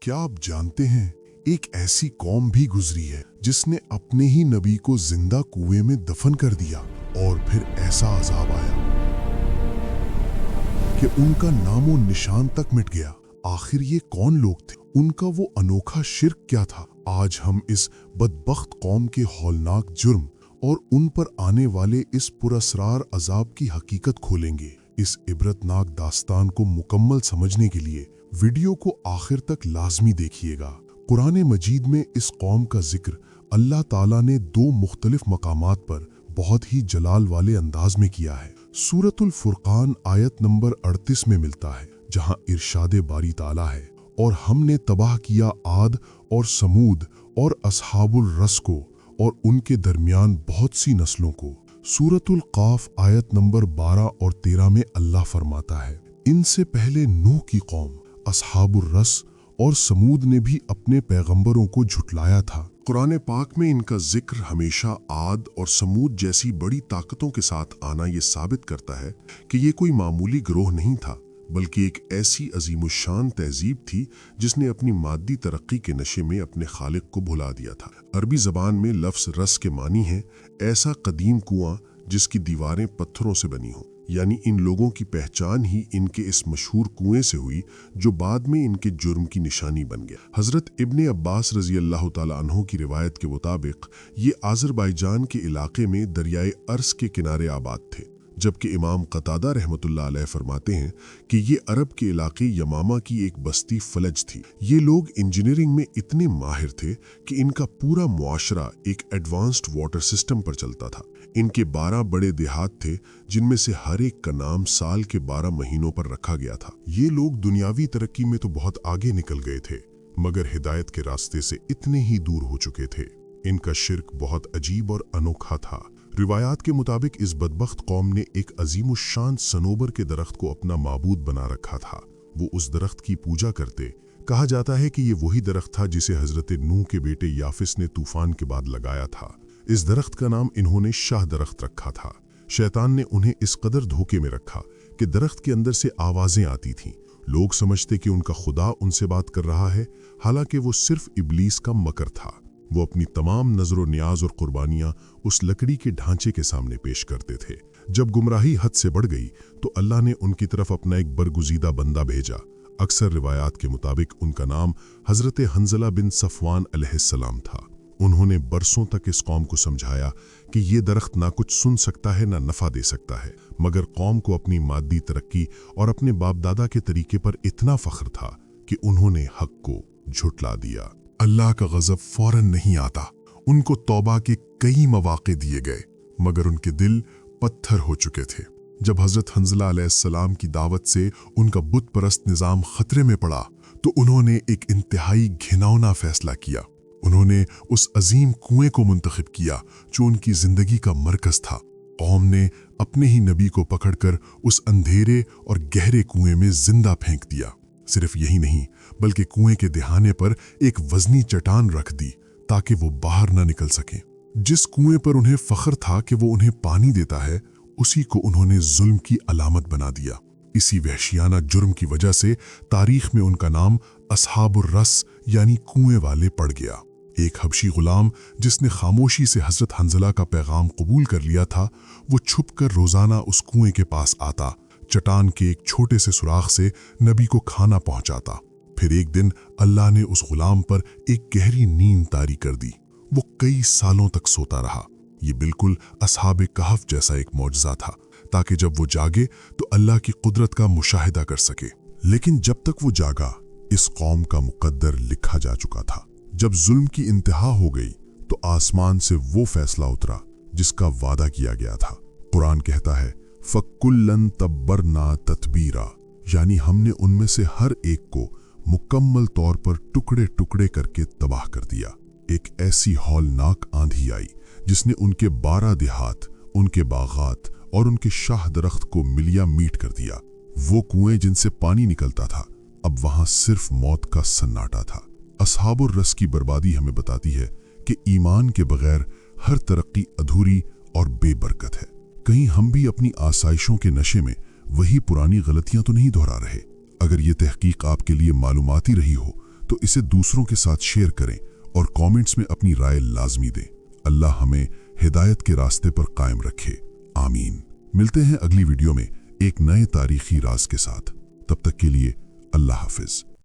क्या आप जानते हैं एक ऐसी कौम भी गुजरी है जिसने अपने ही नबी को जिंदा कुएं में दफन कर दिया और फिर ऐसा अजाब आया कि उनका नामो निशान तक मिट गया। आखिर ये कौन लोग थे? उनका वो अनोखा शिर्क क्या था? आज हम इस बदबख्त कौम के हौलनाक जुर्म और उन पर आने वाले इस पुरअसरार अजाब की हकीकत खोलेंगे। इस इबरतनाक दास्तान को मुकम्मल समझने के लिए वीडियो को आखिर तक लाजमी देखिएगा। कुरान मजीद में इस कौम का जिक्र अल्लाह ताला ने दो मुख्तलिफ मकामात पर बहुत ही जलाल वाले अंदाज में किया है। सूरतुल फुरकान आयत नंबर 38 में मिलता है, जहां इरशाद बारी ताला है, और हमने तबाह किया आद और समूद और असहाबुल रस को और उनके दरमियान बहुत सी नस्लों को। सूरतुल काफ आयत नंबर 12 और 13 में अल्लाह फरमाता है, इनसे पहले नूह की कौम असहाबुल रस और समूद ने भी अपने पैगंबरों को झुटलाया था। कुरान पाक में इनका जिक्र हमेशा आद और समूद जैसी बड़ी ताकतों के साथ आना ये साबित करता है कि ये कोई मामूली गिरोह नहीं था, बल्कि एक ऐसी अजीमुशान तहजीब थी जिसने अपनी मादी तरक्की के नशे में अपने खालिक को भुला दिया था। अरबी ज़बान में लफ्ज़ रस के मानी है ऐसा कदीम कुआं जिसकी दीवारें पत्थरों से बनी हों। यानी इन लोगों की पहचान ही इनके इस मशहूर कुएं से हुई जो बाद में इनके जुर्म की निशानी बन गया। हज़रत इब्ने अब्बास रज़ी अल्लाह ताला अन्हु की रिवायत के मुताबिक ये आज़रबाईजान के इलाके में दरियाए अर्स के किनारे आबाद थे, जबकि इमाम क़तादा रहमतुल्लाह अलैह फरमाते हैं कि ये अरब के इलाके यमामा की एक बस्ती फलज थी। ये लोग इंजीनियरिंग में इतने माहिर थे कि इनका पूरा मुआशरा एक एडवांस्ड वाटर सिस्टम पर चलता था। इनके 12 बड़े देहात थे, जिनमें से हर एक का नाम साल के 12 महीनों पर रखा गया था। ये लोग दुनियावी तरक्की में तो बहुत आगे निकल गए थे, मगर हिदायत के रास्ते से इतने ही दूर हो चुके थे। इनका शिर्क बहुत अजीब और अनोखा था। रिवायात के मुताबिक इस बदबख्त कौम ने एक अजीमुशान सनोबर के दरख्त को अपना माबूद बना रखा था। वो उस दरख्त की पूजा करते। कहा जाता है कि ये वही दरख्त था जिसे हजरत नूह के बेटे याफिस ने तूफान के बाद लगाया था। इस दरख्त का नाम इन्होंने शाह दरख्त रखा था। शैतान ने उन्हें इस कदर धोखे में रखा कि दरख्त के अंदर से आवाजें आती थीं। लोग समझते कि उनका खुदा उनसे बात कर रहा है, हालांकि वो सिर्फ इब्लीस का मकर था। वो अपनी तमाम नजर न्याज और कुर्बानियां उस लकड़ी के ढांचे के सामने पेश करते थे। जब गुमराही हद से बढ़ गई तो अल्लाह ने उनकी तरफ अपना एक बरगुजीदा बंदा भेजा। अक्सर रिवायात के मुताबिक उनका नाम हजरत हंजला बिन सफवान अलैहिस्सलाम था। उन्होंने बरसों तक इस कौम को समझाया कि ये दरख्त ना कुछ सुन सकता है ना नफा दे सकता है, मगर कौम को अपनी मादी तरक्की और अपने बाप दादा के तरीके पर इतना फख्र था कि उन्होंने हक को झुटला दिया। अल्लाह का गजब फौरन नहीं आता। उनको तौबा के कई मौके दिए गए, मगर उनके दिल पत्थर हो चुके थे। जब हजरत हंजला अलैहिस्सलाम की दावत से उनका बुत परस्त निजाम खतरे में पड़ा तो उन्होंने एक इंतहाई घिनौना फैसला किया। उन्होंने उस अजीम कुएं को मुंतखब किया जो उनकी जिंदगी का मरकज था। कौम ने अपने ही नबी को पकड़कर उस अंधेरे और गहरे कुएं में जिंदा फेंक दिया। सिर्फ यही नहीं, बल्कि कुएं के दहाने पर एक वजनी चट्टान रख दी ताकि वो बाहर न निकल सके। जिस कुएं पर उन्हें फख्र था कि वो उन्हें पानी देता है, उसी को उन्होंने जुल्म की अलामत बना दिया। इसी वहशियाना जुर्म की वजह से तारीख में उनका नाम असहाबुर रस यानी कुएं वाले पड़ गया। एक हबशी गुलाम जिसने खामोशी से हजरत हंजला का पैगाम कबूल कर लिया था, वो छुपकर रोजाना उस कुएं के पास आता, चट्टान के एक छोटे से सुराख से नबी को खाना पहुंचाता। फिर एक दिन अल्लाह ने उस गुलाम पर एक गहरी नींद तारी कर दी। वो कई सालों तक सोता रहा। ये बिल्कुल असहाबे कहफ जैसा एक मौजज़ा था, ताकि जब वो जागे तो अल्लाह की कुदरत का मुशाहिदा कर सके। लेकिन जब तक वो जागा, इस कौम का मुकद्दर लिखा जा चुका था। जब जुल्म की इंतहा हो गई तो आसमान से वो फैसला उतरा जिसका वादा किया गया था। कुरान कहता है, फकुल्लन तब्बरना ततबीरा, यानी हमने उनमें से हर एक को मुकम्मल तौर पर टुकड़े टुकड़े करके तबाह कर दिया। एक ऐसी हौलनाक आंधी आई जिसने उनके 12 देहात, उनके बागात और उनके शाह दरख्त को मिलिया मीट कर दिया। वो कुएं जिनसे पानी निकलता था, अब वहां सिर्फ मौत का सन्नाटा था। असहाबुर रस की बर्बादी हमें बताती है कि ईमान के बगैर हर तरक्की अधूरी और बेबरकत है। कहीं हम भी अपनी आसाइशों के नशे में वही पुरानी गलतियां तो नहीं दोहरा रहे। अगर ये तहकीक आपके लिए मालूमाती रही हो तो इसे दूसरों के साथ शेयर करें और कमेंट्स में अपनी राय लाजमी दें। अल्लाह हमें हिदायत के रास्ते पर कायम रखे। आमीन। मिलते हैं अगली वीडियो में एक नए तारीखी राज के साथ। तब तक के लिए अल्लाह हाफिज।